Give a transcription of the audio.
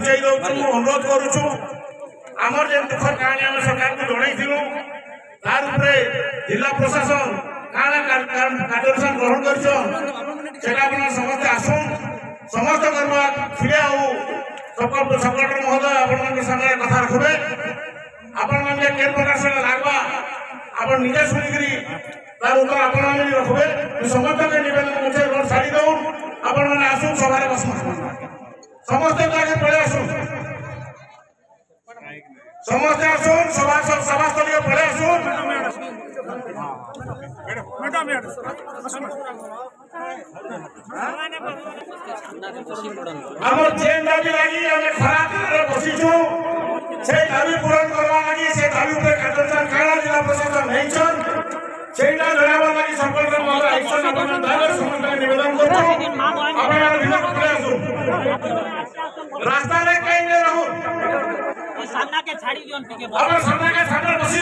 बुझाई दौचु अनुरोध करुचु आमर जे दुखर कहानी आम सरकार को जन तार जिला प्रशासन काना कार्यानुष्ठान ग्रहण कर समस्त आसन समस्त कर्मा थे सकल महोदय आपण सामने कथा रखबे आपण मैंने के प्रकार से लागबा आपण निजे सुनिकरी तार उत्तर आपण मैंने रखबे समस्त के निवेदन मुझे रोड छाड़ी दो आपण मैंने आसु सभा बस समस्त आगे पड़े आसु समस्त आसुन सभास्थल पड़े आसुन आमर जेन दाबी लगी आमे खराब रे बसिछु से दाबी पूरण करवा लगी से दाबी ऊपर कार्यानुष्ठान काला जिला प्रशासन नैछन सेटा जनाबा लगी सकल रे मोर एक्शन अपन दाबर समस्त निवेदन करछु आपण विभाग पड़े आसु रास्ता रे कहीं न रहू सामना के छाड़ी दियन पीके अब सामना के सामने बसी